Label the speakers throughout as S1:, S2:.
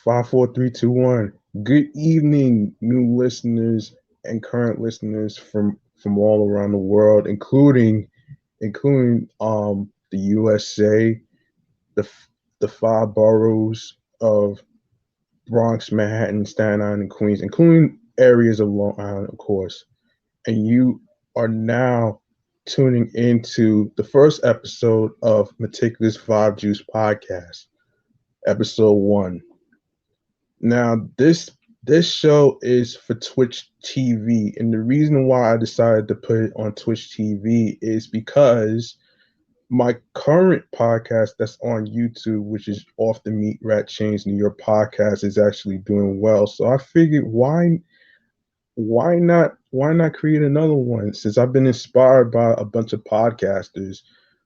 S1: Five, four, three, two, one. Good evening, new listeners and current listeners from all around the world, including the USA, the the five boroughs of Bronx, Manhattan, Staten Island, and Queens, including areas of Long Island, of course. And you are now tuning into the first episode of Meticulous Vibe Juice Podcast, episode one. Now, this show is for Twitch TV, and the reason why I decided to put it on Twitch TV is because my current podcast that's on YouTube, which is Off the Meat Rat Chains New York podcast, is actually doing well. So I figured why not create another one since I've been inspired by a bunch of podcasters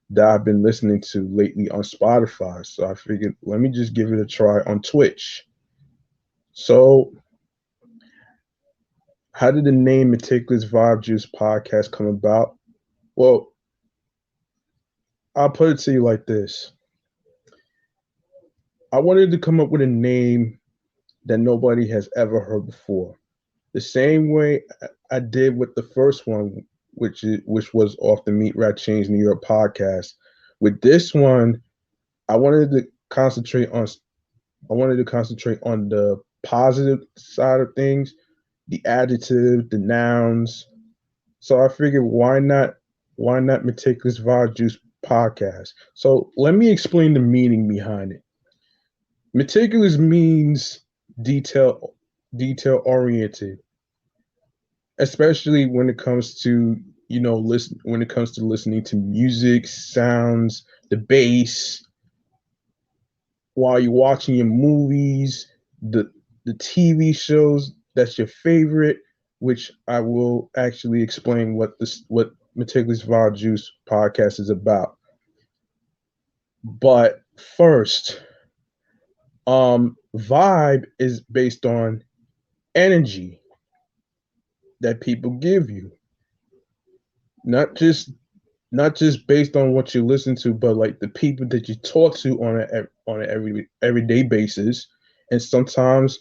S1: that I've been listening to lately on Spotify. So I figured let me just give it a try on Twitch. So how did the name Meticulous Vibe Juice podcast come about? Well, I'll put it to you like this. I wanted to come up with a name that nobody has ever heard before. The same way I did with the first one, which was Off the Meat Rat Change New York podcast. With this one, I wanted to concentrate on I wanted to concentrate on the positive side of things, the adjective, the nouns. So I figured why not Meticulous Vibe Juice podcast? So let me explain the meaning behind it. Meticulous means detail detail oriented, especially when it comes to listen when it comes to listening to music, sounds, the bass while you're watching your movies, the TV shows that's your favorite, which I will actually explain what Meticulous Vibe Juice podcast is about. But first, vibe is based on energy that people give you, not just not just based on what you listen to, but like the people that you talk to on an everyday basis, and sometimes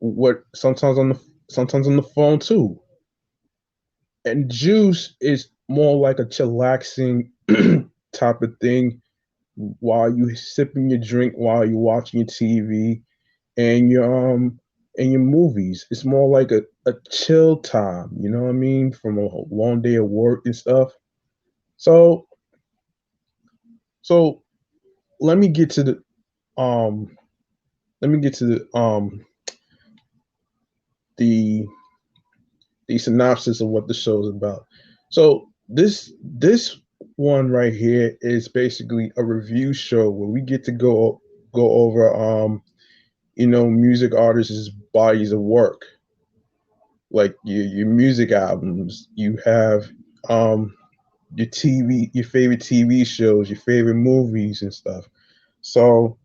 S1: on the phone too. And juice is more like a chillaxing type of thing while you sipping your drink, while you're watching your TV and your movies. It's more like a chill time, you know what I mean, from a long day of work and stuff. So so let me get to um the the synopsis of what the show is about. So this one right here is basically a review show where we get to go over music artists' bodies of work, like your music albums. You have um your favorite TV shows, your favorite movies and stuff. So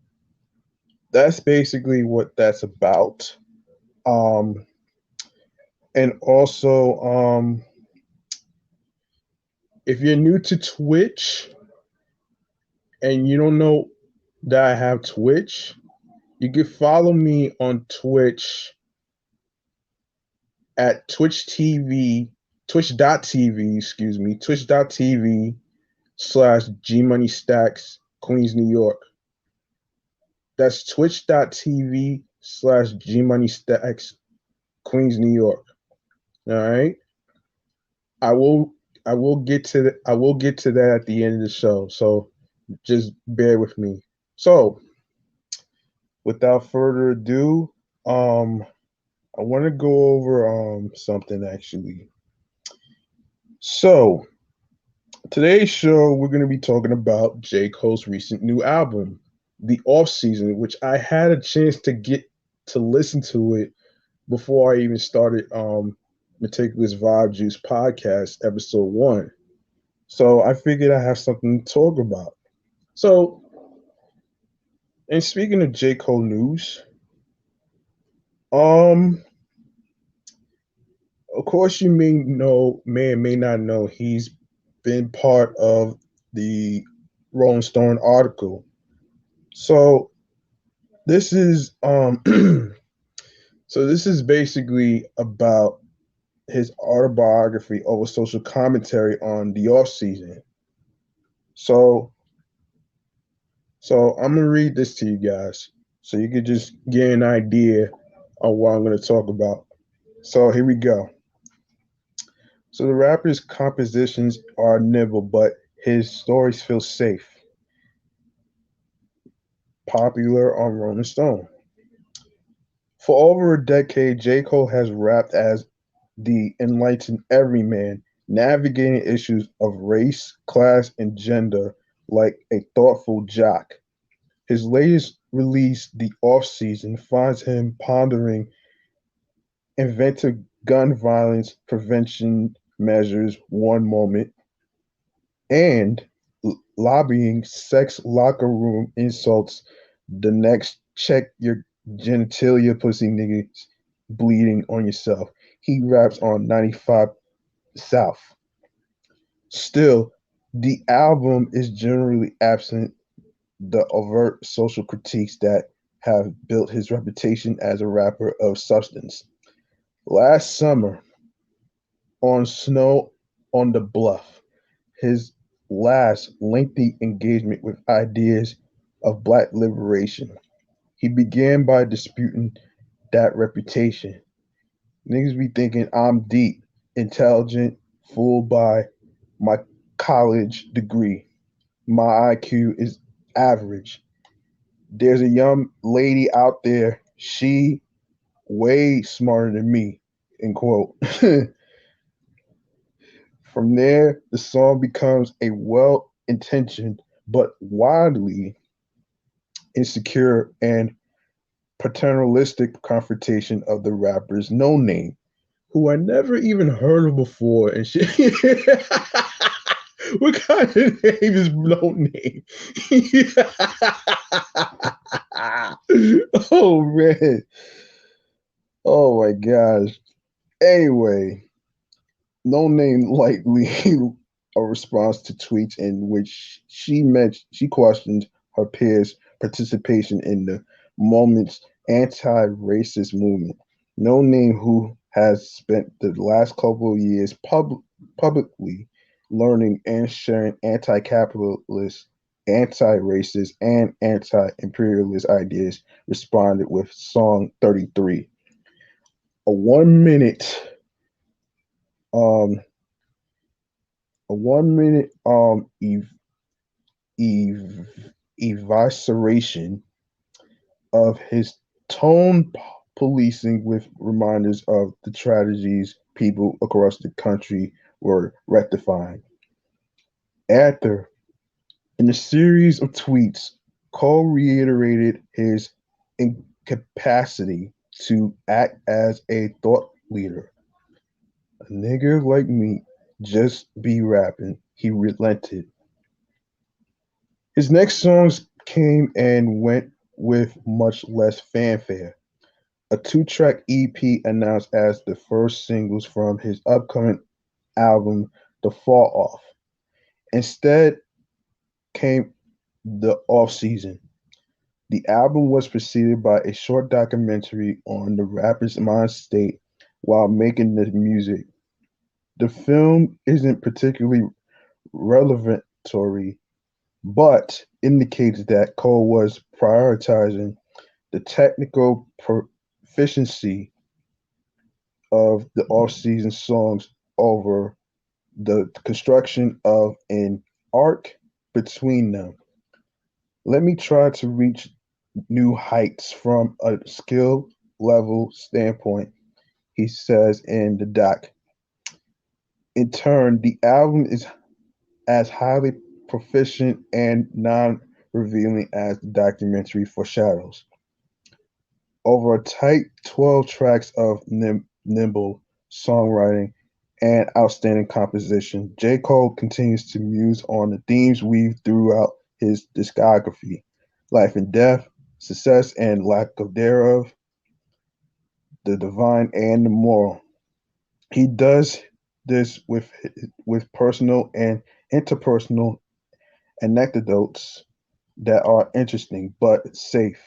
S1: that's basically what that's about. Um, and also, if you're new to Twitch and you don't know that I have Twitch, you can follow me on Twitch at Twitch TV, Twitch.tv, excuse me, Twitch.tv /G Money Stacks, Queens, New York. That's Twitch.tv /G Money Stacks, Queens, New York. All right. I will I will get to that at the end of the show. So just bear with me. So without further ado, um, I want to go over something actually. So today's show we're going to be talking about J. Cole's recent new album, The Off Season, which I had a chance to get to listen to it before I even started Meticulous Vibe Juice podcast episode one. So I figured I have something to talk about. So, and speaking of J. Cole news, um, of course you may or may not know, he's been part of the Rolling Stone article. So This is so this is basically about his autobiography over social commentary on the off season. So so I'm gonna read this to you guys so you could just get an idea of what I'm gonna talk about. So here we go. So the rapper's compositions are nimble, but his stories feel safe. Popular on Rolling Stone. For over a decade, J. Cole has rapped as the enlightened everyman, navigating issues of race, class, and gender like a thoughtful jock. His latest release, The Off Season, finds him pondering inventive gun violence prevention measures one moment and lobbying sex locker room insults the next. Check your genitalia, pussy niggas bleeding on yourself. He raps on 95 South. Still, the album is generally absent the overt social critiques that have built his reputation as a rapper of substance. Last summer, on Snow on the Bluff, his last lengthy engagement with ideas of black liberation, he began by disputing that reputation. Niggas be thinking I'm deep, intelligent, fooled by my college degree. My IQ is average. There's a young lady out there, she way smarter than me, end quote. From there, the song becomes a well intentioned but wildly insecure and paternalistic confrontation of the rapper's no name, who I never even heard of before. And shit. What kind of name is no name? Oh man. Oh my gosh. Anyway, no name likely a response to tweets in which she questioned her peers' participation in the moment's anti-racist movement. No name who has spent the last couple of years publicly learning and sharing anti-capitalist, anti-racist, and anti-imperialist ideas responded with song 33, a 1 minute um a 1 minute ev- evisceration of his tone policing with reminders of the tragedies people across the country were rectifying. After, in a series of tweets, Cole reiterated his incapacity to act as a thought leader. A nigger like me just be rapping. He relented. His next songs came and went with much less fanfare. A two-track EP announced as the first singles from his upcoming album, The Fall Off. Instead came The Off Season. The album was preceded by a short documentary on the rapper's mind state while making the music. The film isn't particularly revelatory, but indicates that Cole was prioritizing the technical proficiency of the off-season songs over the construction of an arc between them. Let me try to reach new heights from a skill level standpoint, he says in the doc. In turn, the album is as highly proficient and non revealing as the documentary foreshadows. Over a tight 12 tracks of nimble songwriting and outstanding composition, J. Cole continues to muse on the themes weaved throughout his discography: life and death, success and lack of thereof, the divine and the moral. He does this with personal and interpersonal anecdotes that are interesting but safe.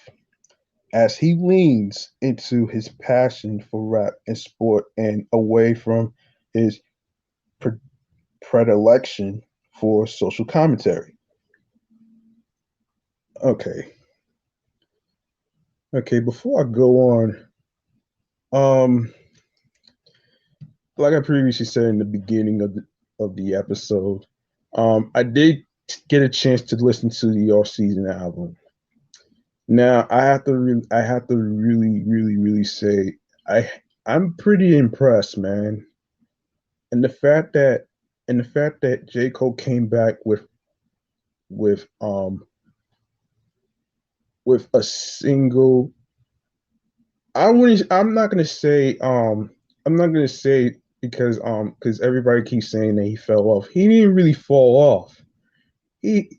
S1: as he leans into his passion for rap and sport and away from his pre- predilection for social commentary. Okay, okay. Before I go on, um, like I previously said in the beginning of the episode, I did get a chance to listen to the off season album. Now I have to really say I I'm pretty impressed, man. And the fact that J. Cole came back with um with a single. I'm not gonna say I'm not gonna say because everybody keeps saying that he fell off. He didn't really fall off. He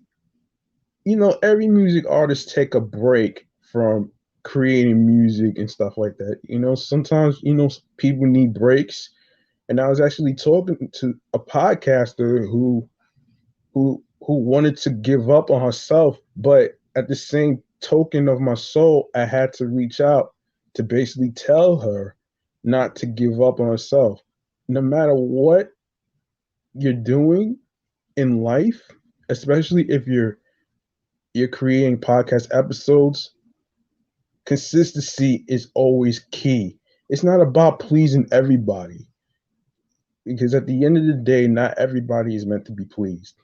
S1: every music artist take a break from creating music and stuff like that. Sometimes people need breaks. And I was actually talking to a podcaster who wanted to give up on herself, but at the same token of my soul, I had to reach out to basically tell her not to give up on herself. No matter what you're doing in life, especially if you're creating podcast episodes, consistency is always key. It's not about pleasing everybody because at the end of the day, not everybody is meant to be pleased.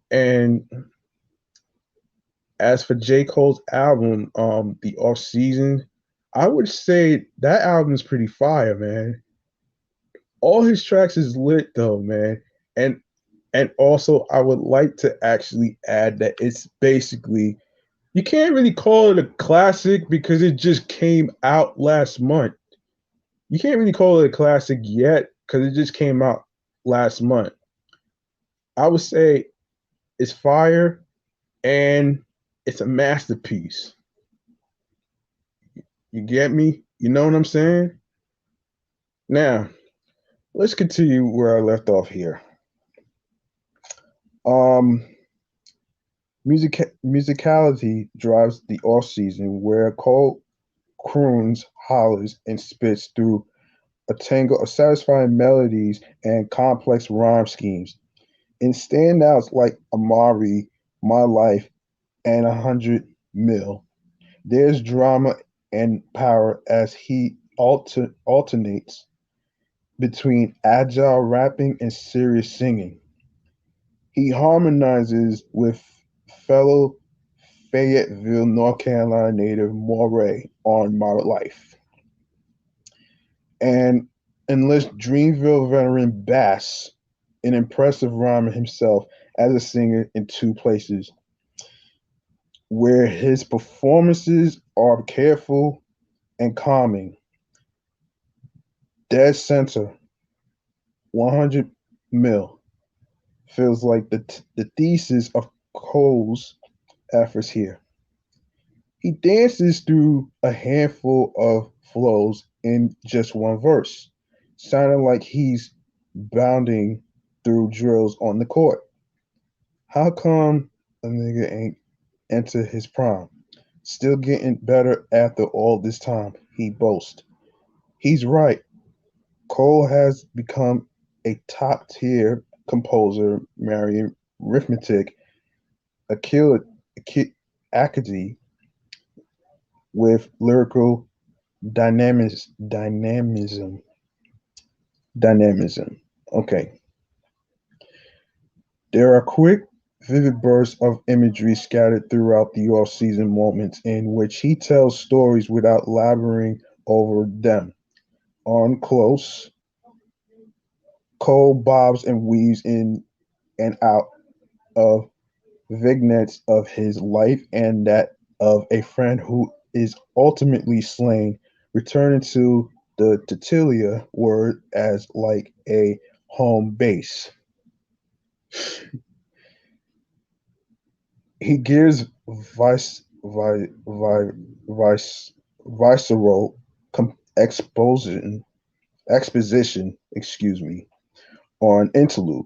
S1: And as for J. Cole's album, The Off Season, I would say that album is pretty fire, man. All his tracks is lit though, man. And also I would like to actually add that it's basically you can't really call it a classic because it just came out last month. You can't really call it a classic yet because it just came out last month. I would say it's fire and it's a masterpiece. You get me? You know what I'm saying? Now, let's continue where I left off here. Um, musicality drives the off season where Cole croons, hollers, and spits through a tangle of satisfying melodies and complex rhyme schemes. In standouts like Amari, My Life, and 100 Mil, there's drama and power as he alternates between agile rapping and serious singing. He harmonizes with fellow Fayetteville, North Carolina native Moray on My Life, and enlists Dreamville veteran Bass, an impressive rhymer himself, as a singer in two places, where his performances are careful and calming. Dead center, 100 mil, feels like the thesis of Cole's efforts here. He dances through a handful of flows in just one verse, sounding like he's bounding through drills on the court. How come a nigga ain't enter his prime? Still getting better after all this time, he boasts. He's right. Cole has become a top tier composer, marrying arithmetic, Achille, Achille with lyrical dynamism. Dynamism. Okay. There are quick, vivid bursts of imagery scattered throughout the off-season moments in which he tells stories without laboring over them. On close, Cole bobs and weaves in and out of vignettes of his life and that of a friend who is ultimately slain, returning to the Titilia word as like a home base. He gives vice, visceral exposition, excuse me, on interlude,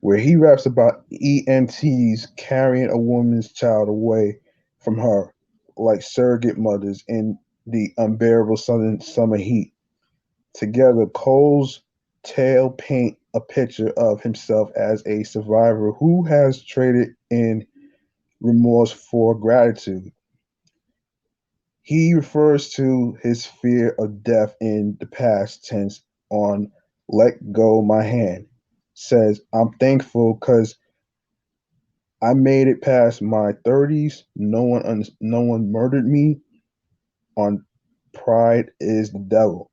S1: where he raps about EMTs carrying a woman's child away from her like surrogate mothers in the unbearable southern summer heat. Together, Cole's tale paint a picture of himself as a survivor who has traded in remorse for gratitude. He refers to his fear of death in the past tense on Let Go My Hand. Says, I'm thankful because I made it past my 30s. No one murdered me on Pride is the Devil.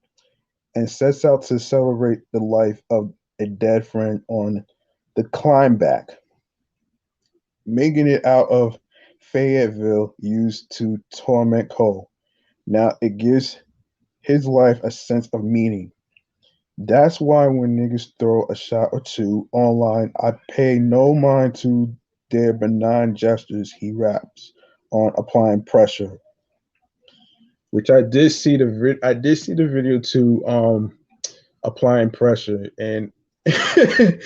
S1: And sets out to celebrate the life of a dead friend on the climb back, making it out of Fayetteville used to torment Cole. Now it gives his life a sense of meaning. That's why when niggas throw a shot or two online, I pay no mind to their benign gestures, he raps on applying pressure. Which I did see the video too, applying pressure. And a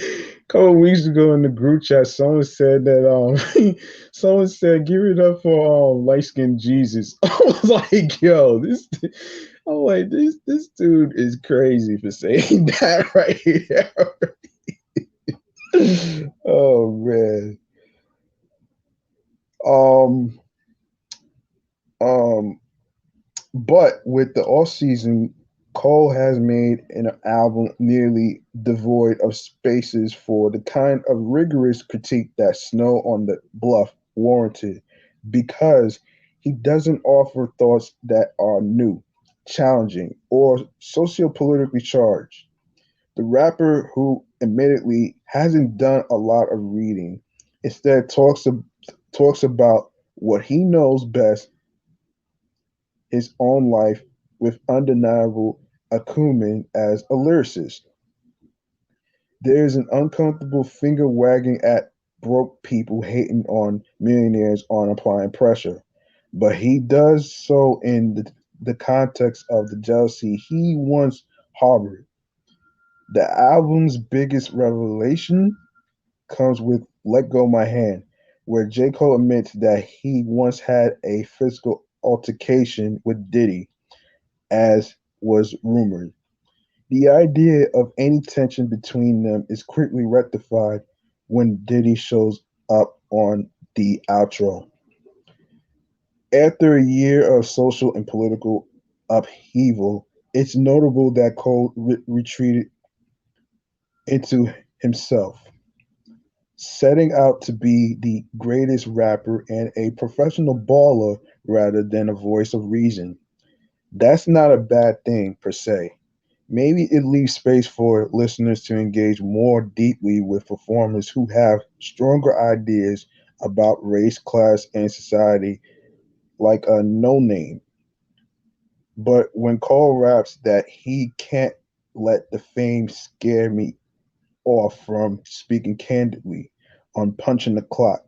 S1: couple weeks ago in the group chat, someone said that someone said give it up for light skinned Jesus. I was like, yo, I'm like, this dude is crazy for saying that right here. Oh man. Um um but with the off season, Cole has made an album nearly devoid of spaces for the kind of rigorous critique that Snow on the Bluff warranted, because he doesn't offer thoughts that are new, challenging, or sociopolitically charged. The rapper, who admittedly hasn't done a lot of reading, instead talks about what he knows best, his own life, with undeniable acumen as a lyricist. There is an uncomfortable finger wagging at broke people hating on millionaires on applying pressure, but he does so in the context of the jealousy he once harbored. The album's biggest revelation comes with Let Go My Hand, where J. Cole admits that he once had a physical altercation with Diddy, as was rumored. The idea of any tension between them is quickly rectified when Diddy shows up on the outro. After a year of social and political upheaval, it's notable that Cole retreated into himself, setting out to be the greatest rapper and a professional baller rather than a voice of reason. That's not a bad thing per se. Maybe it leaves space for listeners to engage more deeply with performers who have stronger ideas about race, class, and society, like a No Name. But when Cole raps that he can't let the fame scare me off from speaking candidly on punching the clock,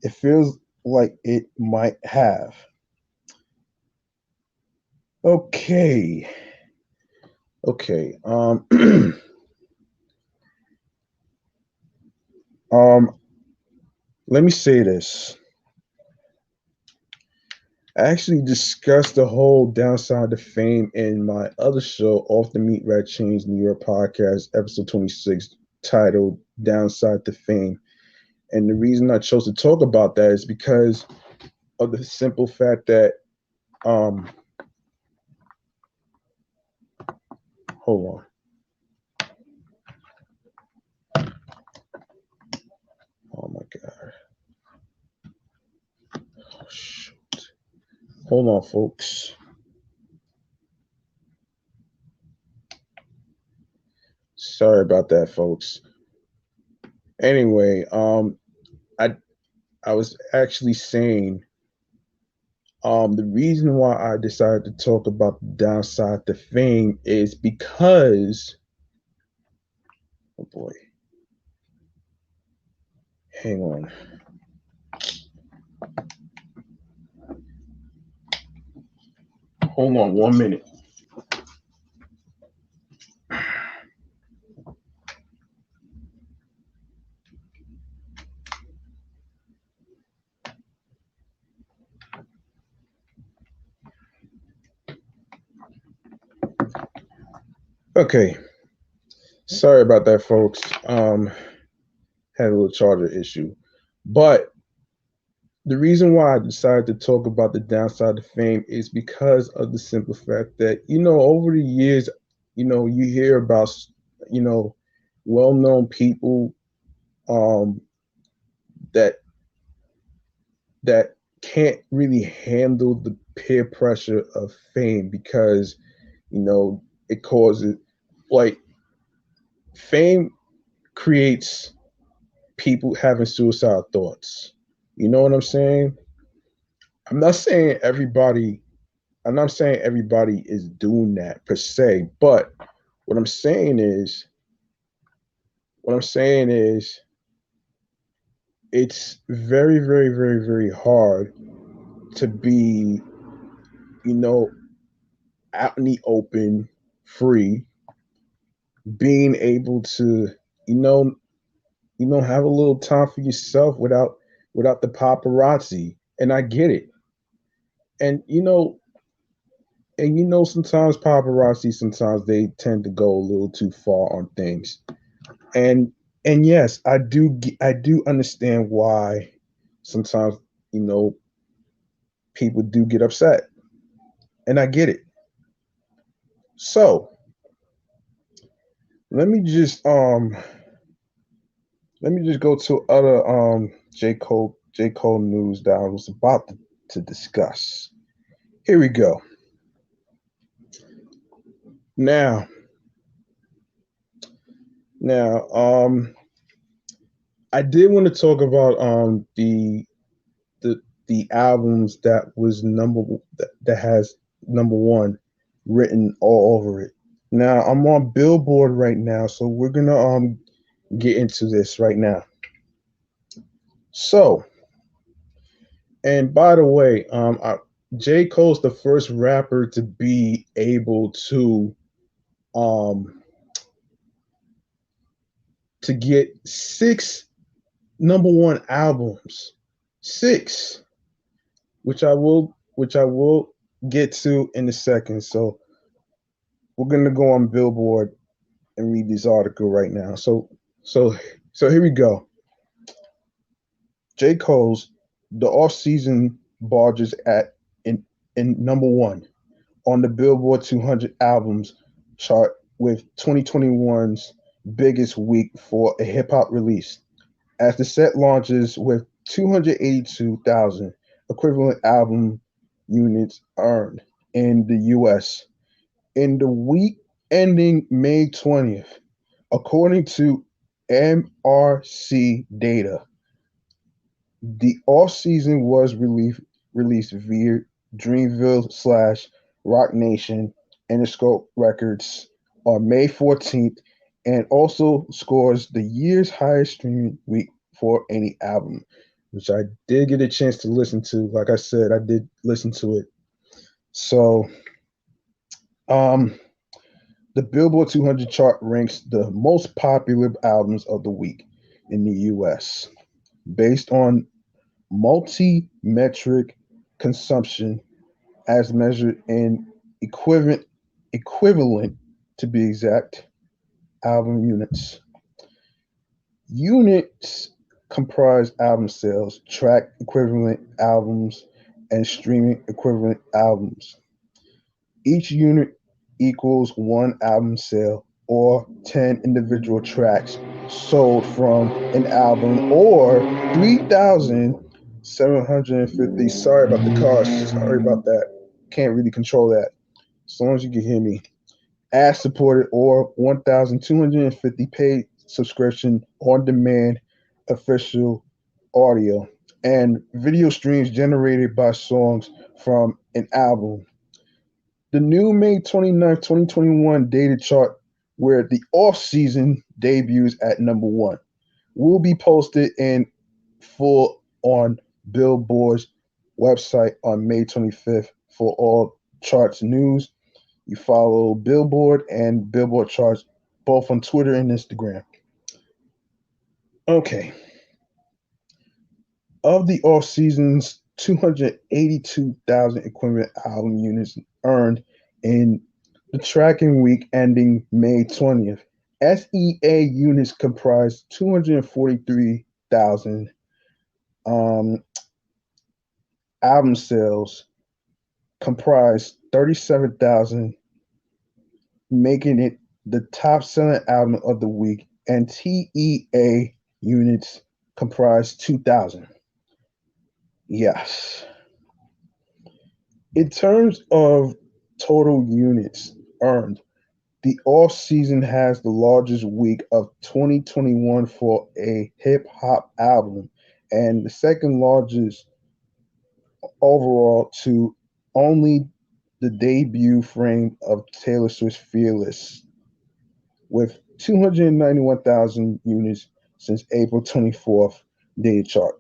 S1: it feels like it might have. Okay. Okay. Um, let me say this. I actually discussed the whole downside of fame in my other show, Off the Meat Rat Chains New York podcast, episode 26, titled Downside to Fame. And the reason I chose to talk about that is because of the simple fact that, um, hold on. Oh my God. Oh, shoot. Hold on, folks. Sorry about that, folks. Anyway, I I was actually saying, the reason why I decided to talk about the downside to fame is because, oh boy, hang on, hold on 1 minute. Okay, sorry about that, folks. Had a little charger issue, but the reason why I decided to talk about the downside of fame is because of the simple fact that over the years, you hear about you know well-known people um, that that can't really handle the peer pressure of fame because it causes like fame creates people having suicidal thoughts. You know what I'm saying? I'm not saying everybody I'm not saying everybody is doing that per se, but what I'm saying is what I'm saying is it's very, very, very, very hard to be, you know, out in the open, free, being able to, you know, have a little time for yourself without the paparazzi. And I get it. And sometimes paparazzi sometimes they tend to go a little too far on things. And and yes, I do understand why sometimes, you know, people do get upset. And I get it. So, let me just um let me just go to other J. Cole news that I was about to discuss. Here we go. Now, now, I did want to talk about the the albums that has number one written all over it. Now I'm on Billboard right now, so we're gonna get into this right now. So, and by the way, J. Cole's the first rapper to be able um to get six number one albums, six, which I will get to in a second. So we're gonna go on Billboard and read this article right now. So so here we go. J. Cole's The Off-Season barges at in number one on the Billboard 200 albums chart with 2021's biggest week for a hip hop release. As the set launches with 282,000 equivalent album units earned in the US in the week ending May 20th, according to MRC data. The off season was released via Dreamville slash Rock Nation Interscope Records on May 14th and also scores the year's highest streaming week for any album, which I did get a chance to listen to. Like I said, I did listen to it. So, um, the Billboard 200 chart ranks the most popular albums of the week in the US based on multi-metric consumption as measured in equivalent to be exact album units. Units comprise album sales, track equivalent albums, and streaming equivalent albums. Each unit equals one album sale or 10 individual tracks sold from an album or 3,750. Sorry about the cars. Sorry about that. Can't really control that. As long as you can hear me. Ad supported or 1,250 paid subscription on demand official audio and video streams generated by songs from an album. The new May 29th, 2021 data chart, where the off-season debuts at number one, will be posted in full on Billboard's website on May 25th for all charts news. You follow Billboard and Billboard charts both on Twitter and Instagram. Okay. Of the off-season's 282,000 equivalent album units earned in The tracking week ending May 20th. SEA units comprised 243,000. Um, Album sales comprised 37,000, making it the top selling album of the week, and TEA units comprised 2,000. Yes. In terms of total units earned, the off season has the largest week of 2021 for a hip hop album, and the second largest overall to only the debut frame of Taylor Swift's Fearless, with 291,000 units since April 24th day chart.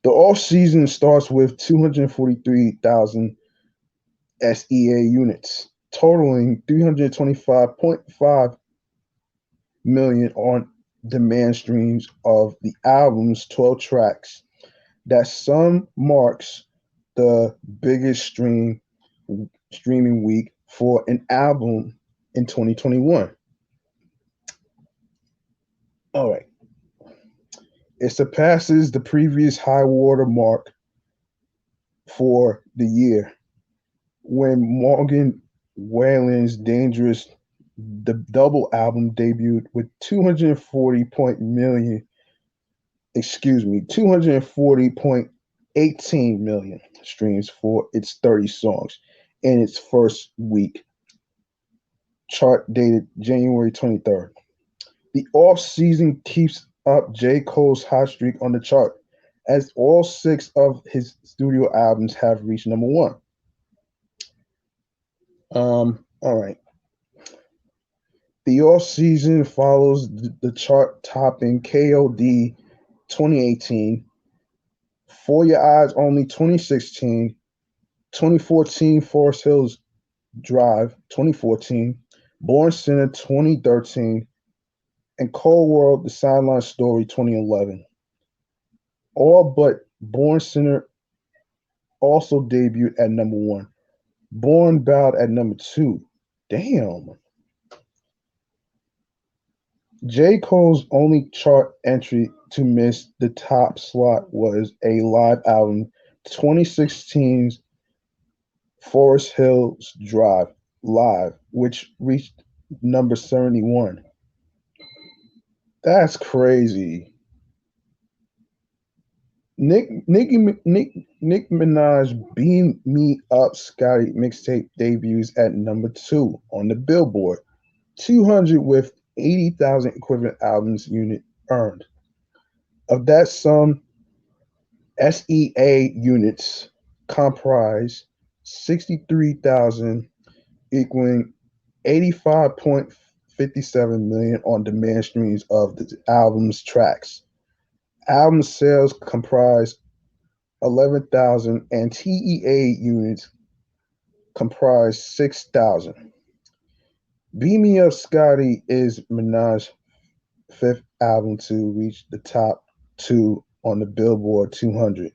S1: The off season starts with 243,000 SEA units, totaling 325.5 million on demand streams of the album's 12 tracks. That sum marks the biggest streaming week for an album in 2021. All right. It surpasses the previous high water mark for the year when Morgan Wallen's Dangerous the double album debuted with 240 point million, excuse me, 240.18 million streams for its 30 songs in its first week, chart dated January 23rd. The off season keeps up J. Cole's hot streak on the chart, as all six of his studio albums have reached number one. All right. The off season follows the chart topping KOD 2018, For Your Eyes Only 2016, 2014 Forest Hills Drive 2014, Born Sinner 2013, and Cold World The Sideline Story 2011. All but Born Sinner also debuted at number one. Born bowed at number two. Damn. J. Cole's only chart entry to miss the top slot was a live album, 2016's Forest Hills Drive Live, which reached number 71. That's crazy. Nick Minaj Beam Me Up Scotty mixtape debuts at number two on the Billboard 200 with 80,000 equivalent albums unit earned. Of that sum, SEA units comprise 63,000, equaling 85.57 million on demand streams of the album's tracks. Album sales comprise 11,000 and TEA units comprise 6,000. Beam Me Up Scotty is Minaj's fifth album to reach the top two on the Billboard 200.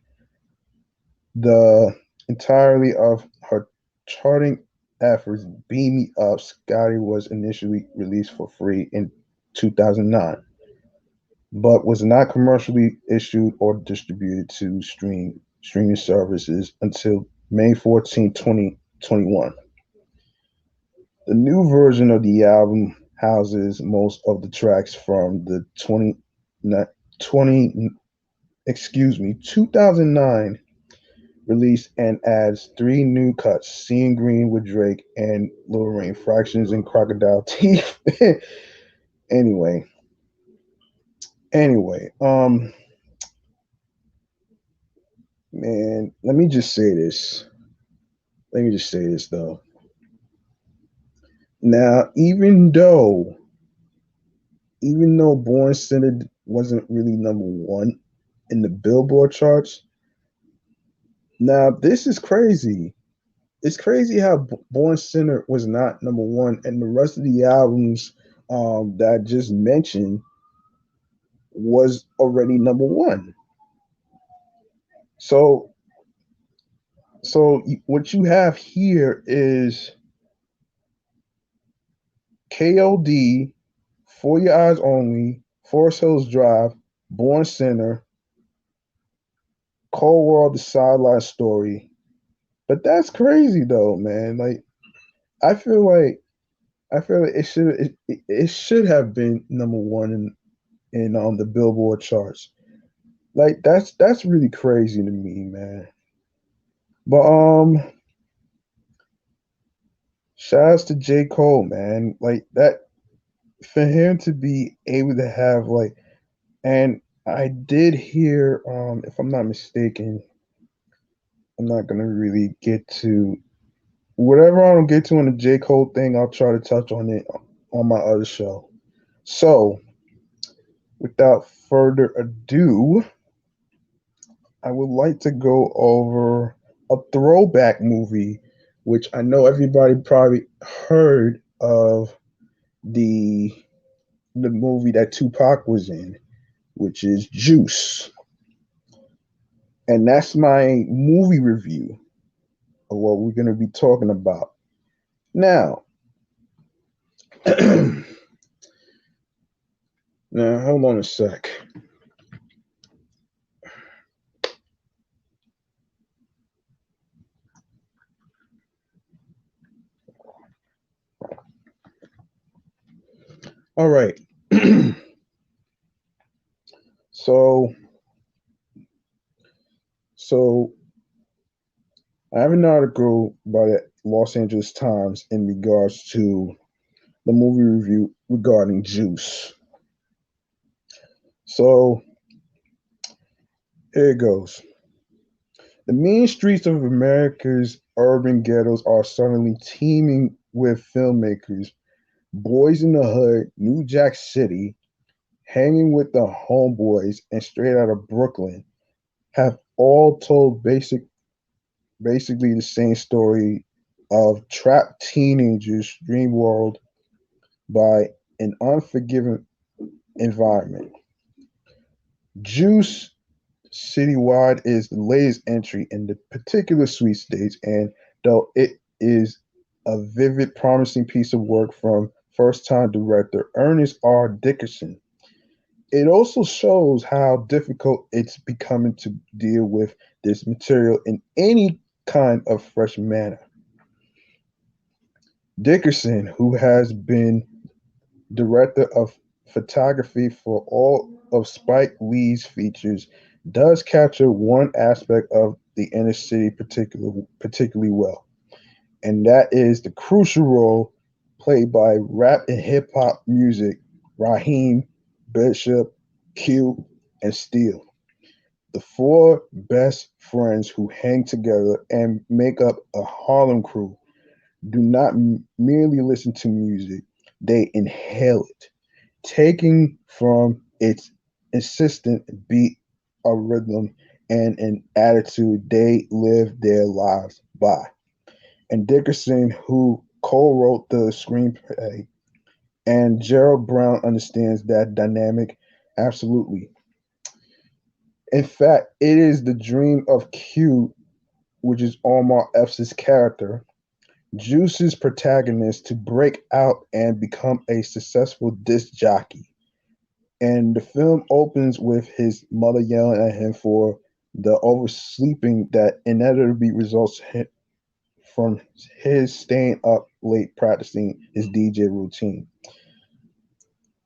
S1: The entirety of her charting efforts, Beam Me Up Scotty was initially released for free in 2009, but was not commercially issued or distributed to streaming services until May 14, 2021. The new version of the album houses most of the tracks from the 20, excuse me, 2009 release and adds three new cuts: Seeing Green with Drake and Lil Rain, Fractions and Crocodile Teeth. anyway, anyway, man, let me just say this. Let me just say this though. Now, even though Born Sinner wasn't really number one in the Billboard charts, now this is crazy. It's crazy how Born Sinner was not number one, and the rest of the albums that I just mentioned was already number one. So, what you have here is KOD, For Your Eyes Only, Forest Hills Drive, Born Sinner, Cold World, The Sideline Story. But that's crazy though, man. Like I feel like it should have been number one in the Billboard charts. Like that's really crazy to me, man. But shouts to J. Cole, man. Like that for him to be able to have like and I did hear if I'm not mistaken, I'm not gonna really get to whatever I don't get to on the J. Cole thing, I'll try to touch on it on my other show. So without further ado, I would like to go over a throwback movie, which I know everybody probably heard of the the movie that Tupac was in, which is Juice. And that's my movie review of what we're going to be talking about. Now, now hold on a sec. All right. so so I have an article by the Los Angeles Times in regards to the movie review regarding Juice. So here it goes. The mean streets of America's urban ghettos are suddenly teeming with filmmakers, boys in the hood, New Jack City, hanging with the homeboys, and straight out of Brooklyn have all told basically the same story of trapped teenagers' dream world by an unforgiving environment. Juice Citywide is the latest entry in the particular sweepstakes, and though it is a vivid, promising piece of work from first-time director Ernest R. Dickerson, it also shows how difficult it's becoming to deal with this material in any kind of fresh manner. Dickerson, who has been director of photography for all of Spike Lee's features, does capture one aspect of the inner city particularly well, and that is the crucial role played by rap and hip hop music, Raheem, Bishop, Q, and Steele, the four best friends who hang together and make up a Harlem crew do not merely listen to music, they inhale it, taking from its insistent beat a rhythm and an attitude they live their lives by. And Dickerson, who co-wrote the screenplay, and Gerald Brown understands that dynamic absolutely. In fact, it is the dream of Q, which is Omar Epps' character, Juice's protagonist, to break out and become a successful disc jockey. And the film opens with his mother yelling at him for the oversleeping that inevitably results from his staying up late practicing his DJ routine.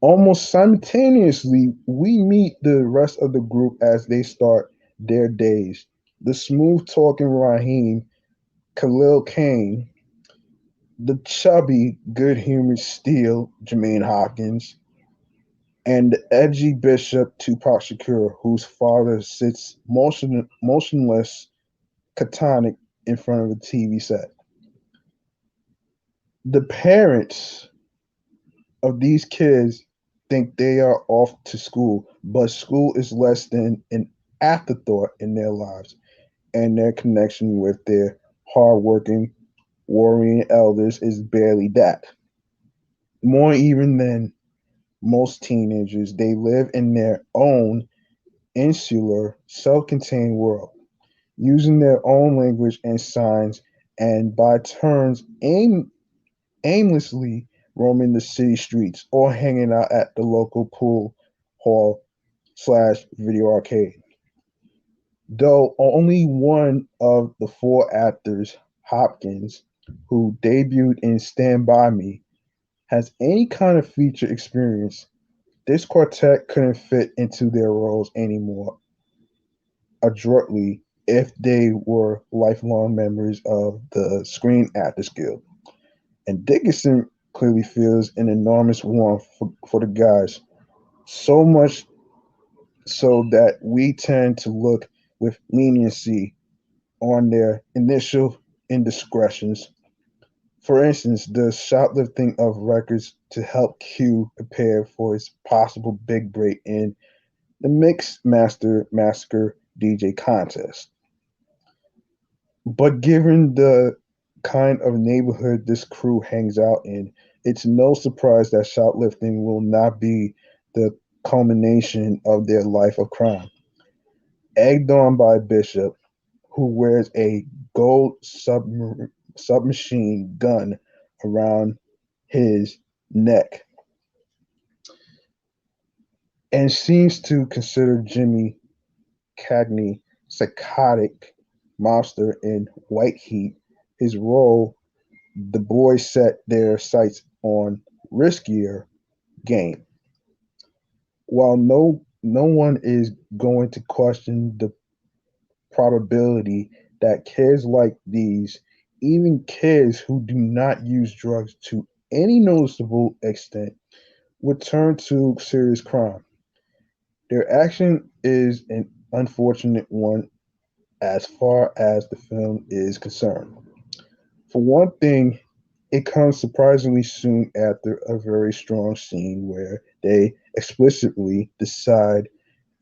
S1: Almost simultaneously, we meet the rest of the group as they start their days. The smooth talking Raheem, Khalil Kane, the chubby, good humored Steele, Jermaine Hopkins, and the edgy Bishop Tupac Shakur, whose father sits motionless, catonic in front of a TV set. The parents of these kids think they are off to school, but school is less than an afterthought in their lives, and their connection with their hardworking, worrying elders is barely that. More even than most teenagers, they live in their own insular, self contained world, using their own language and signs, and by turns aimlessly roaming the city streets, or hanging out at the local pool hall slash video arcade. Though only one of the four actors, Hopkins, who debuted in Stand By Me, has any kind of feature experience, this quartet couldn't fit into their roles anymore adroitly if they were lifelong members of the Screen Actors Guild. And Dickinson clearly feels an enormous warmth for the guys, so much so that we tend to look with leniency on their initial indiscretions. For instance, the shoplifting of records to help Q prepare for his possible big break in the Mix Master Massacre DJ contest. But given the kind of neighborhood this crew hangs out in, it's no surprise that shoplifting will not be the culmination of their life of crime. Egged on by Bishop, who wears a gold submachine gun around his neck and seems to consider Jimmy Cagney psychotic mobster in White Heat. His role, the boys set their sights on riskier game. While no one is going to question the probability that kids like these, even kids who do not use drugs to any noticeable extent, would turn to serious crime. Their action is an unfortunate one as far as the film is concerned. For one thing, it comes surprisingly soon after a very strong scene where they explicitly decide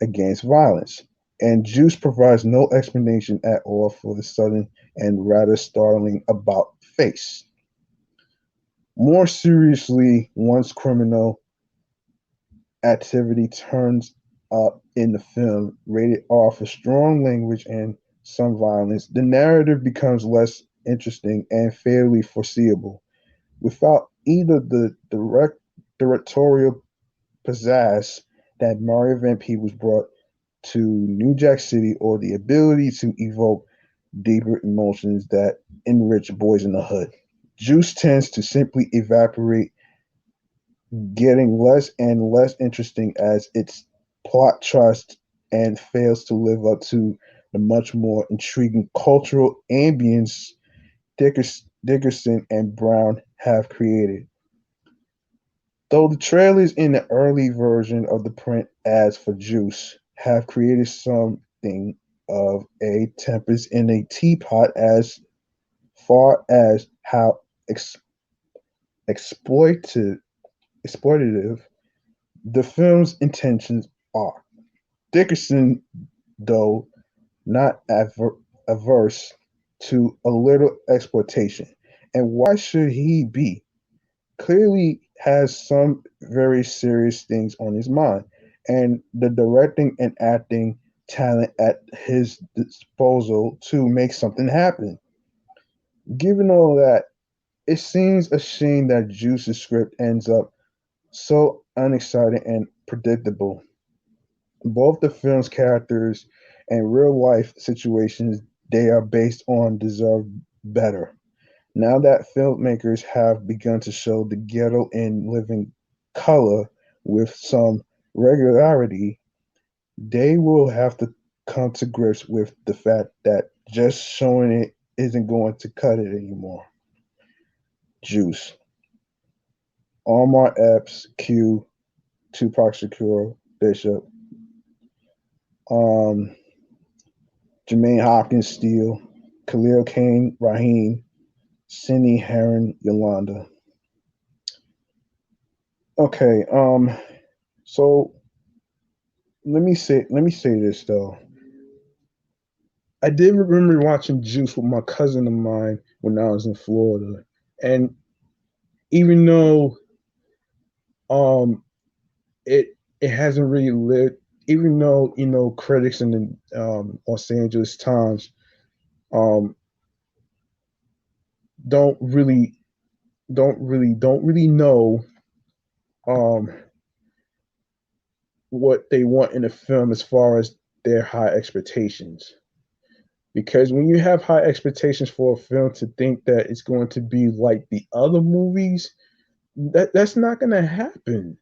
S1: against violence, and Juice provides no explanation at all for the sudden and rather startling about face. More seriously, once criminal activity turns up in the film, rated R for strong language and some violence, the narrative becomes less interesting and fairly foreseeable. Without either the directorial pizzazz that Mario Van Peebles brought to New Jack City or the ability to evoke deeper emotions that enrich Boys in the Hood. Juice tends to simply evaporate, getting less and less interesting as its plot tries and fails to live up to the much more intriguing cultural ambience Dickerson and Brown have created. Though the trailers in the early version of the print ads for Juice have created something of a tempest in a teapot as far as how exploited, exploitative the film's intentions are. Dickerson, though not averse to a little exploitation, and why should he be? Clearly has some very serious things on his mind, and the directing and acting talent at his disposal to make something happen. Given all that, it seems a shame that Juice's script ends up so unexciting and predictable. Both the film's characters and real life situations they are based on deserve better. Now that filmmakers have begun to show the ghetto in living color with some regularity, they will have to come to grips with the fact that just showing it isn't going to cut it anymore. Juice. Omar Epps, Q, Tupac Shakur, Bishop, um, Jermaine Hopkins, Steele, Khalil Kane, Raheem, Cindy Heron, Yolanda. Okay, so let me say this though. I did remember watching Juice with my cousin of mine when I was in Florida, and even though um it hasn't really lived, even though critics in the Los Angeles Times um don't really don't really know um what they want in a film as far as their high expectations. Because when you have high expectations for a film, to think that it's going to be like the other movies, that's not going to happen.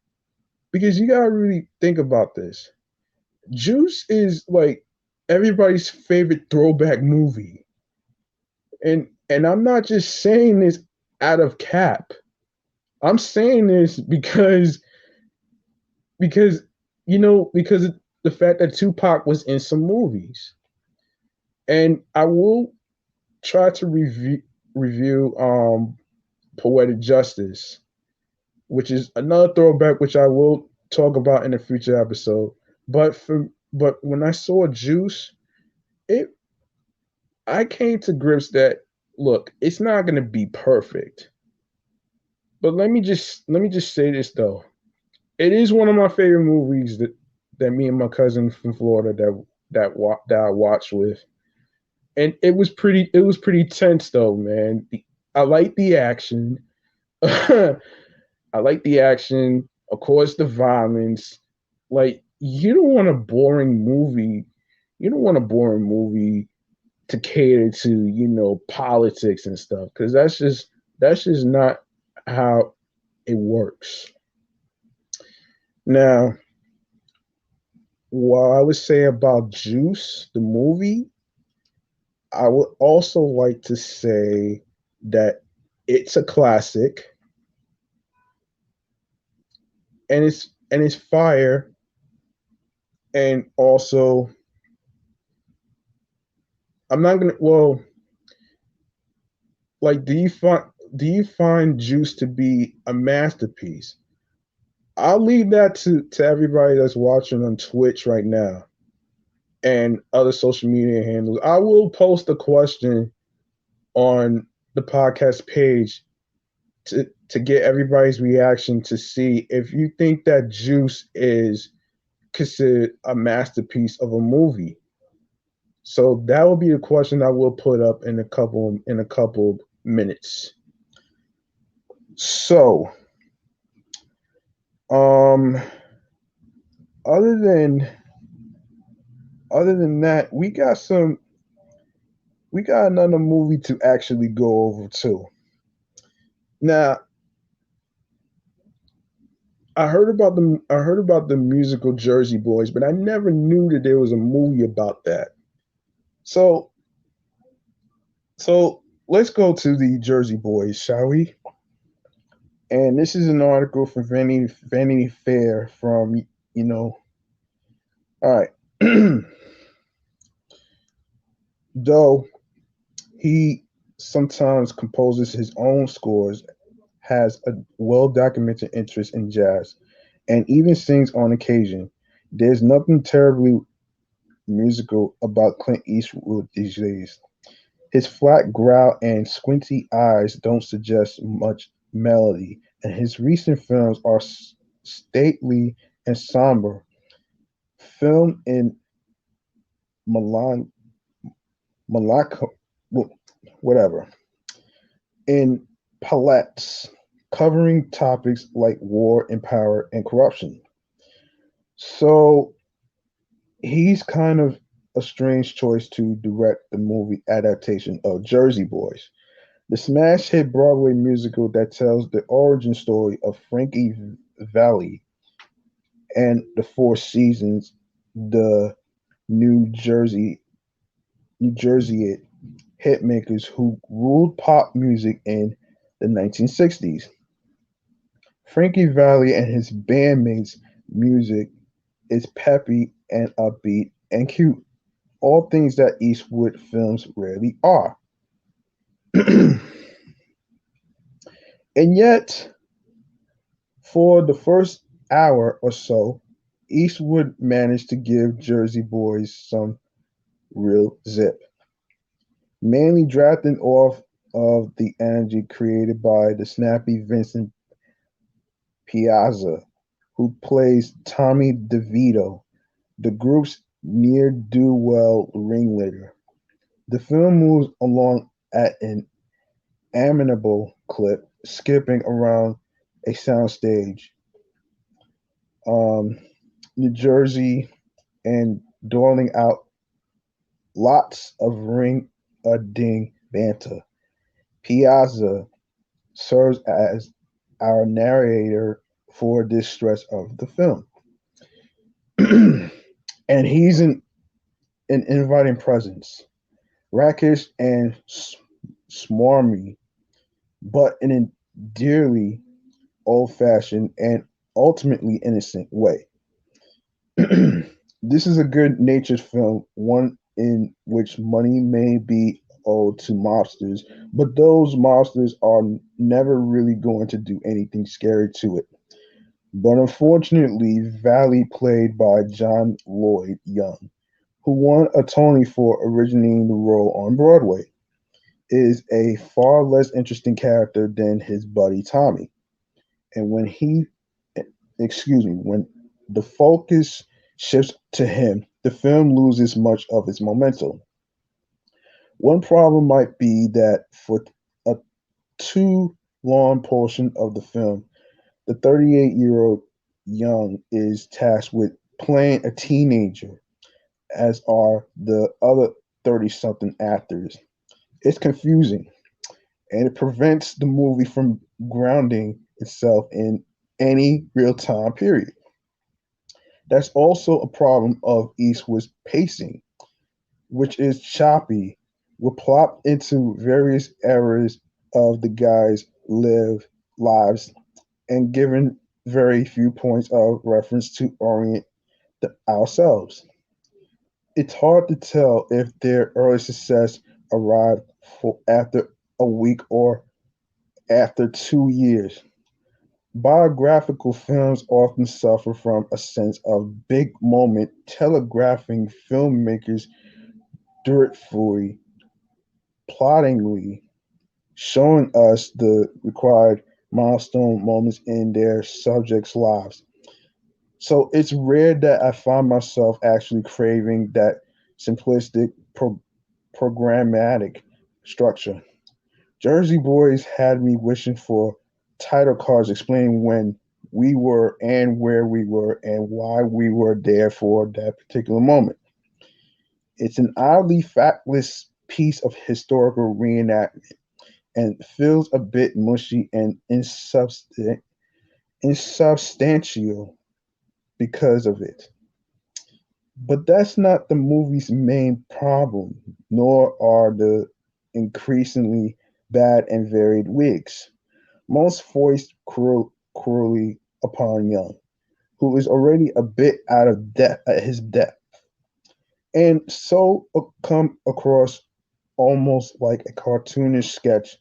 S1: Because you gotta really think about this. Juice is like everybody's favorite throwback movie, and I'm not just saying this out of cap. I'm saying this because because of the fact that Tupac was in some movies, and I will try to review Poetic Justice, which is another throwback, which I will talk about in a future episode. But when I saw Juice, it I came to grips that, look, it's not going to be perfect. But let me just say this though. It is one of my favorite movies that me and my cousin from Florida that I watched with. And it was pretty tense though, man. I like the action. I like the action, of course the violence. Like you don't want a boring movie. You don't want a boring movie to cater to politics and stuff, because that's just not how it works. Now, what I would say about Juice the movie, I would also like to say that it's a classic, and it's fire. And also, I'm not gonna well like do you find Juice to be a masterpiece? I'll leave that to everybody that's watching on Twitch right now and other social media handles. I will post a question on the podcast page to get everybody's reaction to see if you think that Juice is considered a masterpiece of a movie. So that will be the question I will put up in a couple minutes. So, um, other than other than that, we got another movie to actually go over too. Now, I heard about the musical Jersey Boys, but I never knew that there was a movie about that. So so let's go to the Jersey Boys, shall we? And this is an article from Vanity Fair from you know. All right. Though he sometimes composes his own scores, has a well documented interest in jazz, and even sings on occasion. There's nothing terribly musical about Clint Eastwood these days. His flat growl and squinty eyes don't suggest much melody, and his recent films are stately and somber. Filmed in Milan, Malacca, whatever, in palettes covering topics like war and power and corruption. So he's kind of a strange choice to direct the movie adaptation of Jersey Boys, the smash hit Broadway musical that tells the origin story of Frankie Valli and the Four Seasons, the New Jersey New Jersey hitmakers who ruled pop music in the 1960s. Frankie Valli and his bandmates' music is peppy and upbeat and cute, all things that Eastwood films rarely are. And yet, for the first hour or so, Eastwood managed to give Jersey Boys some real zip, mainly drafting off of the energy created by the snappy Vincent Piazza, who plays Tommy DeVito, the group's ne'er-do-well ringleader. The film moves along at an amenable clip skipping around a soundstage, um, New Jersey, and doling out lots of ring a ding banter. Piazza serves as our narrator for this stretch of the film. And he's an inviting presence, rakish and smarmy, but in a dearly old fashioned and ultimately innocent way. This is a good natured film, one in which money may be owed to mobsters, but those mobsters are never really going to do anything scary to it. But unfortunately, Valley, played by John Lloyd Young, who won a Tony for originating the role on Broadway, is a far less interesting character than his buddy Tommy. And when the focus shifts to him, the film loses much of its momentum. One problem might be that for a too long portion of the film, the 38-year-old Young is tasked with playing a teenager, as are the other 30 something actors. It's confusing, and it prevents the movie from grounding itself in any real time period. That's also a problem of Eastwood's pacing, which is choppy. We're plopped into various eras of the guys' lives and given very few points of reference to orient ourselves. It's hard to tell if their early success arrived after a week or after 2 years. Biographical films often suffer from a sense of big moment telegraphing filmmakers' dutifully, ploddingly, showing us the required milestone moments in their subjects' lives. So it's rare that I find myself actually craving that simplistic programmatic structure. Jersey Boys had me wishing for title cards explaining when we were and where we were and why we were there for that particular moment. It's an oddly factless piece of historical reenactment and feels a bit mushy and insubstantial because of it. But that's not the movie's main problem, nor are the increasingly bad and varied wigs. Most foist cruelly upon Young, who is already a bit out of depth at his depth, and so come across almost like a cartoonish sketch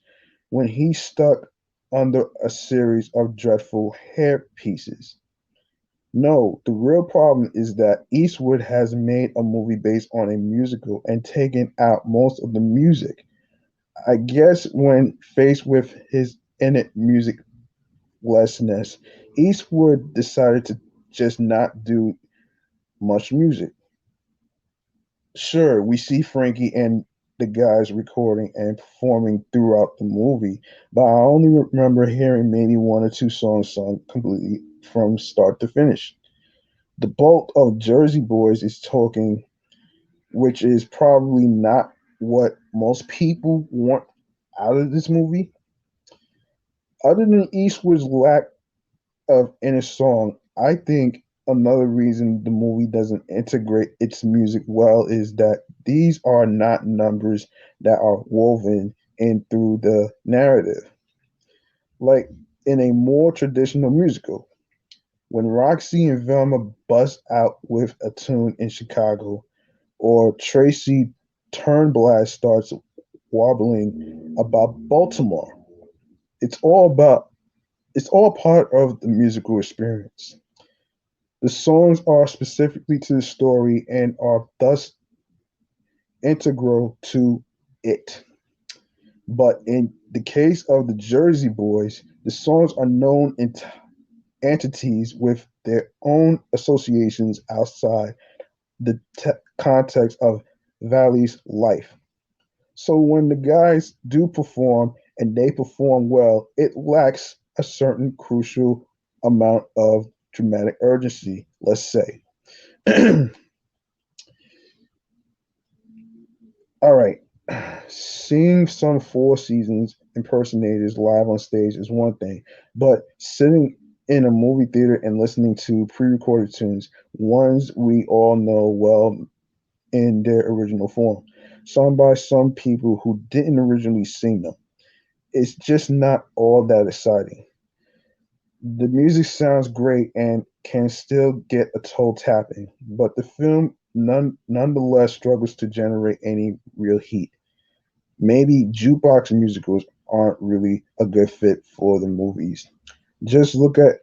S1: when he's stuck under a series of dreadful hair pieces. No, the real problem is that Eastwood has made a movie based on a musical and taken out most of the music. I guess when faced with his innate musiclessness, Eastwood decided to just not do much music. Sure, we see Frankie and the guys recording and performing throughout the movie, but I only remember hearing maybe one or two songs sung completely from start to finish. The bulk of Jersey Boys is talking, which is probably not what most people want out of this movie. Other than Eastwood's lack of inner song, I think another reason the movie doesn't integrate its music well is that these are not numbers that are woven in through the narrative. Like in a more traditional musical, when Roxy and Velma bust out with a tune in Chicago, or Tracy Turnblad starts wobbling about Baltimore, it's all about it's all part of the musical experience. The songs are specifically to the story and are thus integral to it. But in the case of the Jersey Boys, the songs are known entities with their own associations outside the context of Valley's life. So when the guys do perform and they perform well, it lacks a certain crucial amount of dramatic urgency, let's say. All right. Seeing some Four Seasons impersonators live on stage is one thing, but sitting in a movie theater and listening to pre recorded tunes, ones we all know well in their original form, sung by some people who didn't originally sing them, it's just not all that exciting. The music sounds great and can still get a toe tapping, but the film nonetheless struggles to generate any real heat. Maybe jukebox musicals aren't really a good fit for the movies. Just look at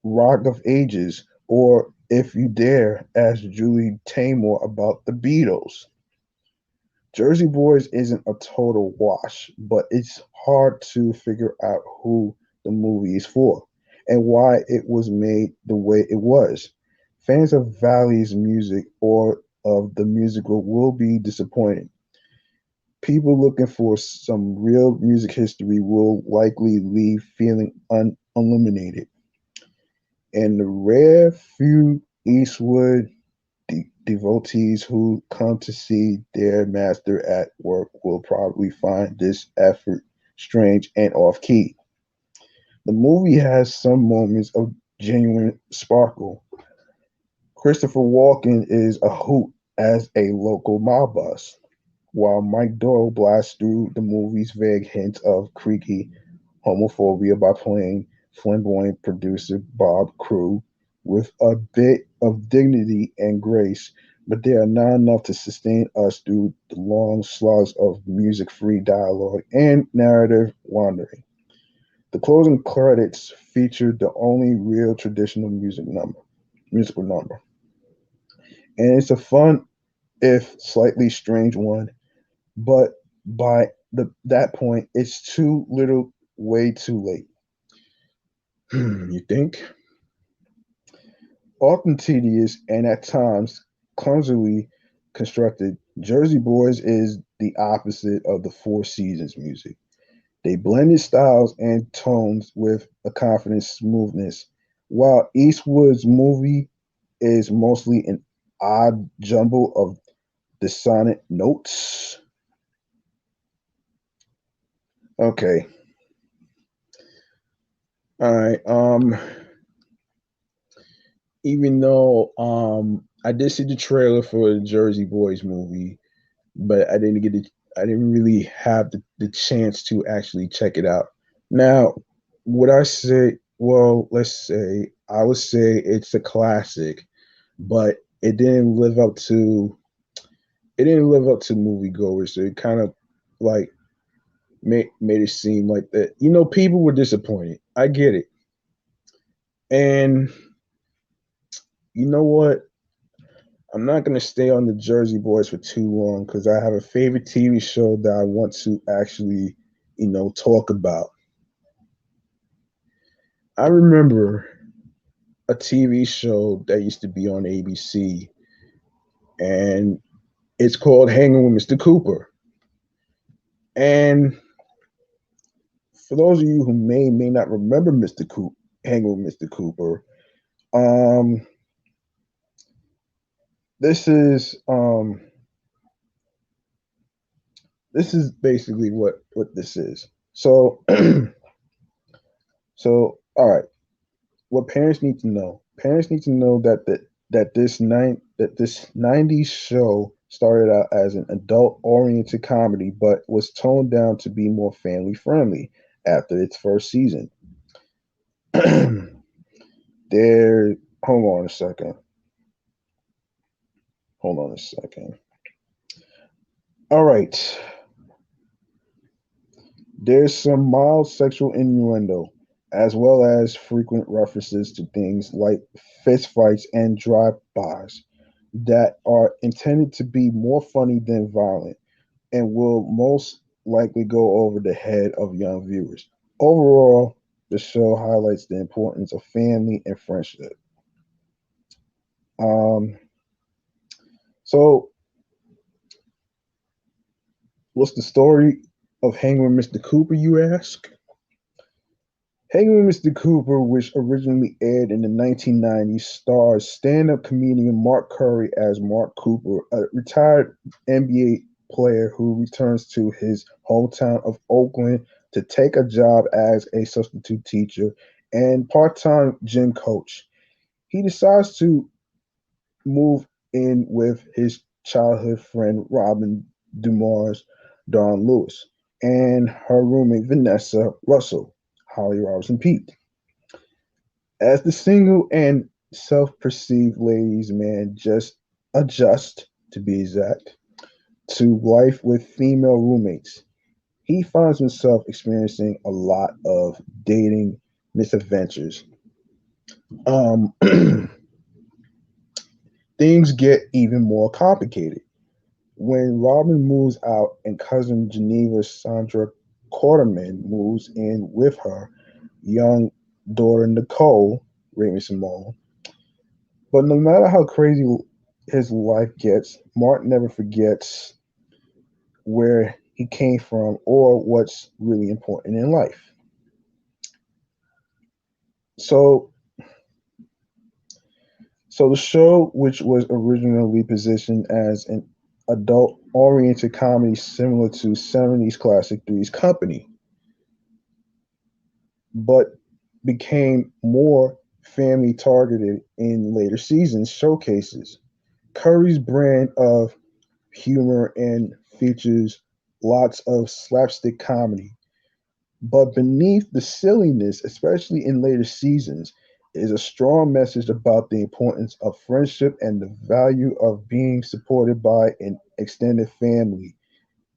S1: Rock of Ages, or if you dare, ask Julie Taymor about the Beatles. Jersey Boys isn't a total wash, but it's hard to figure out who the movie is for and why it was made the way it was. Fans of Valley's music or of the musical will be disappointed. People looking for some real music history will likely leave feeling unilluminated. And the rare few Eastwood devotees who come to see their master at work will probably find this effort strange and off key. The movie has some moments of genuine sparkle. Christopher Walken is a hoot as a local mob boss, while Mike Doyle blasts through the movie's vague hints of creaky homophobia by playing flamboyant producer Bob Crew with a bit of dignity and grace, but they are not enough to sustain us through the long slugs of music free dialogue and narrative wandering. The closing credits featured the only real traditional musical number, and it's a fun, if slightly strange one. But by that point, it's too little, way too late. You think? Often tedious and at times clumsily constructed, Jersey Boys is the opposite of the Four Seasons music. They blended styles and tones with a confident smoothness, while Eastwood's movie is mostly an odd jumble of dissonant notes. Okay, all right. Even though I did see the trailer for the Jersey Boys movie, but I didn't really have the chance to actually check it out. Now, would I say, well, let's say I would say it's a classic, but it didn't live up to moviegoers. So it kind of like made it seem like that. You know, people were disappointed. I get it. And you know what? I'm not going to stay on the Jersey Boys for too long because I have a favorite TV show that I want to actually, talk about. I remember a TV show that used to be on ABC, and it's called Hanging with Mr. Cooper. And for those of you who may not remember Hanging with Mr. Cooper, um, this is um, this is basically what this is. So, all right. What parents need to know. Parents need to know that this '90s show started out as an adult-oriented comedy, but was toned down to be more family-friendly after its first season. there, hold on a second. Hold on a second. All right. There's some mild sexual innuendo, as well as frequent references to things like fistfights and drive-bys that are intended to be more funny than violent and will most likely go over the head of young viewers. Overall, the show highlights the importance of family and friendship. Um, so, what's the story? of Hanging with Mr. Cooper, you ask? Hanging with Mr. Cooper, which originally aired in the 1990s, stars stand-up comedian Mark Curry as Mark Cooper, a retired NBA player who returns to his hometown of Oakland to take a job as a substitute teacher and part-time gym coach. He decides to move in with his childhood friend Robin Dumars, Dawn Lewis, and her roommate Vanessa Russell, Holly Robinson Pete. As the single and self-perceived ladies' man just adjust, to be exact, to life with female roommates, he finds himself experiencing a lot of dating misadventures. Um, Things get even more complicated. When Robin moves out and cousin Geneva Sandra Quarterman moves in with her young daughter Nicole, Raymond Simone. But no matter how crazy his life gets, Mark never forgets where he came from or what's really important in life. So, so the show, which was originally positioned as an adult-oriented comedy similar to '70s classic Three's Company, but became more family targeted in later seasons, showcases Curry's brand of humor and features lots of slapstick comedy. But beneath the silliness, especially in later seasons, is a strong message about the importance of friendship and the value of being supported by an extended family.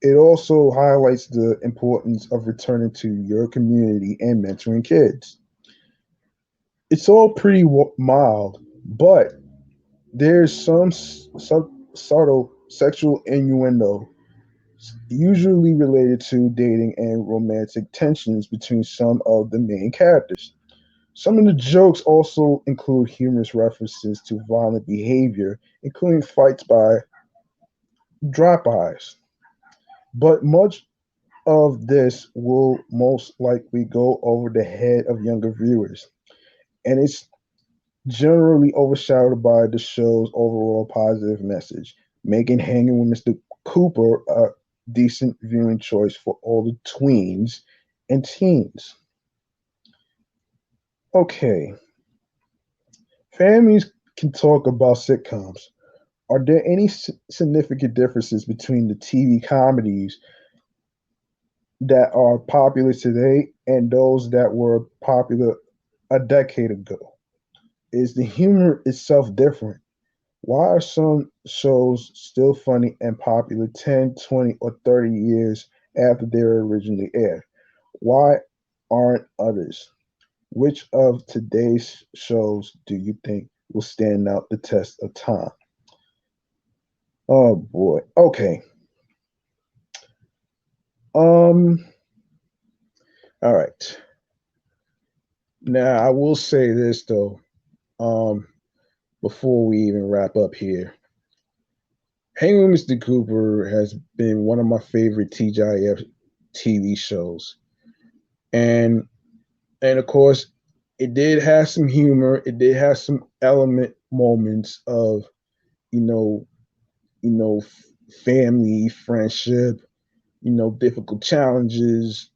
S1: It also highlights the importance of returning to your community and mentoring kids. It's all pretty mild, but there's some subtle sexual innuendo, usually related to dating and romantic tensions between some of the main characters. Some of the jokes also include humorous references to violent behavior, including fights by drop-eyes. But much of this will most likely go over the head of younger viewers, and it's generally overshadowed by the show's overall positive message, making Hanging with Mr. Cooper a decent viewing choice for all the tweens and teens. Okay, families can talk about sitcoms. Are there any significant differences between the TV comedies that are popular today and those that were popular a decade ago? Is the humor itself different? Why are some shows still funny and popular 10, 20, or 30 years after they were originally aired? Why aren't others? Which of today's shows do you think will stand out the test of time? Oh boy. Okay. Um all right. Now I will say this though, um, before we even wrap up here. Hanging with Mr. Cooper has been one of my favorite TGIF TV shows. And and of course, it did have some humor. It did have some element moments of you know, family, friendship, difficult challenges.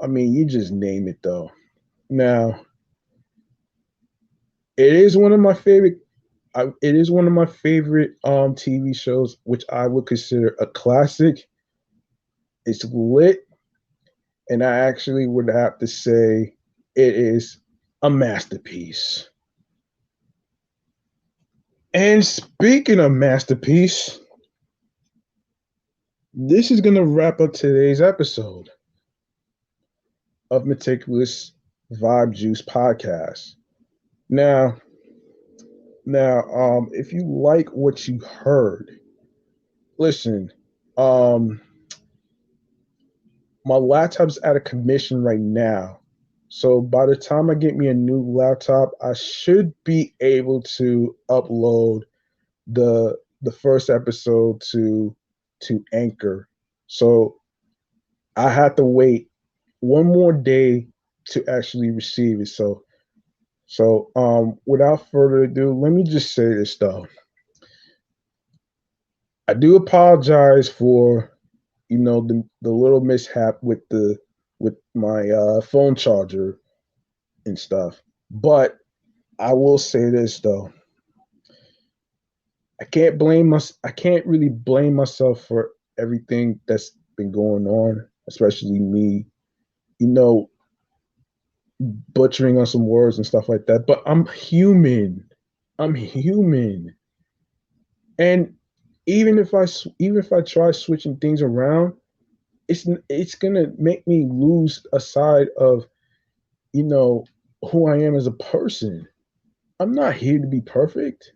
S1: I mean, you just name it though. Now, it is one of my favorite. It is one of my favorite TV shows, which I would consider a classic. It's lit, and I actually would have to say it is a masterpiece. And speaking of masterpiece, this is going to wrap up today's episode of Meticulous Vibe Juice podcast. Now, if you like what you heard, listen. Um, my laptop's out of commission right now, so by the time I get me a new laptop, I should be able to upload the first episode to Anchor. So I had to wait one more day to actually receive it. So without further ado, let me just say this though. I do apologize for the little mishap with my phone charger and stuff. But I will say this though. I can't really blame myself for everything that's been going on, especially me, you know, butchering on some words and stuff like that. But I'm human. I'm human. And even if I try switching things around, it's gonna make me lose a side of you know who I am as a person. I'm not here to be perfect.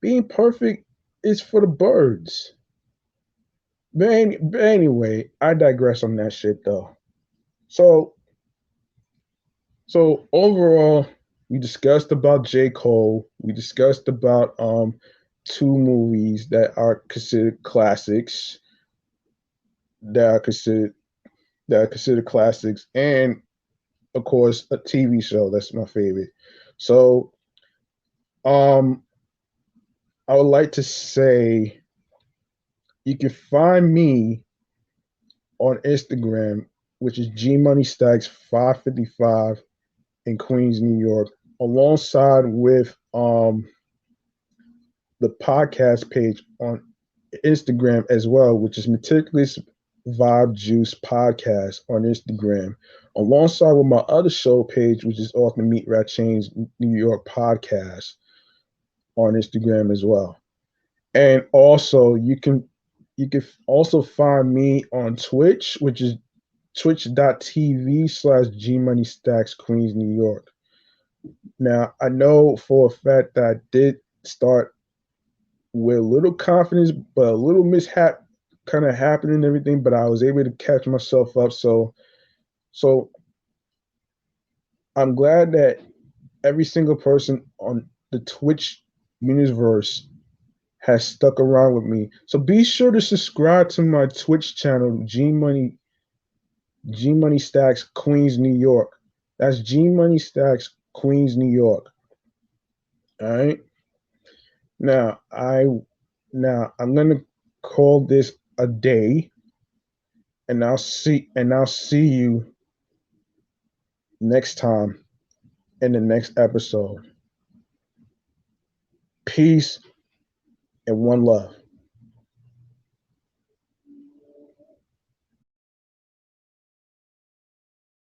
S1: Being perfect is for the birds. But anyway, I digress on that shit though. So so overall, we discussed about J. Cole. We discussed about two movies that are considered classics, that are considered classics, and of course a TV show that's my favorite. So um I would like to say you can find me on Instagram, which is G Money Stacks 555 in Queens, New York, alongside with the podcast page on Instagram as well, which is Meticulous Vibe Juice Podcast on Instagram, alongside with my other show page, which is Off the Meat Rat Chains New York Podcast on Instagram as well. And also you can also find me on Twitch, which is twitch.tv/G Money Stacks Queens, New York. Now I know for a fact that I did start with a little confidence, but a little mishap kind of happened and everything, but I was able to catch myself up. So I'm glad that every single person on the Twitch universe has stuck around with me. So be sure to subscribe to my Twitch channel, G Money Stacks Queens, New York. That's G Money Stacks Queens, New York. All right. Now I'm gonna call this a day, and I'll see you next time in the next episode. Peace and one love.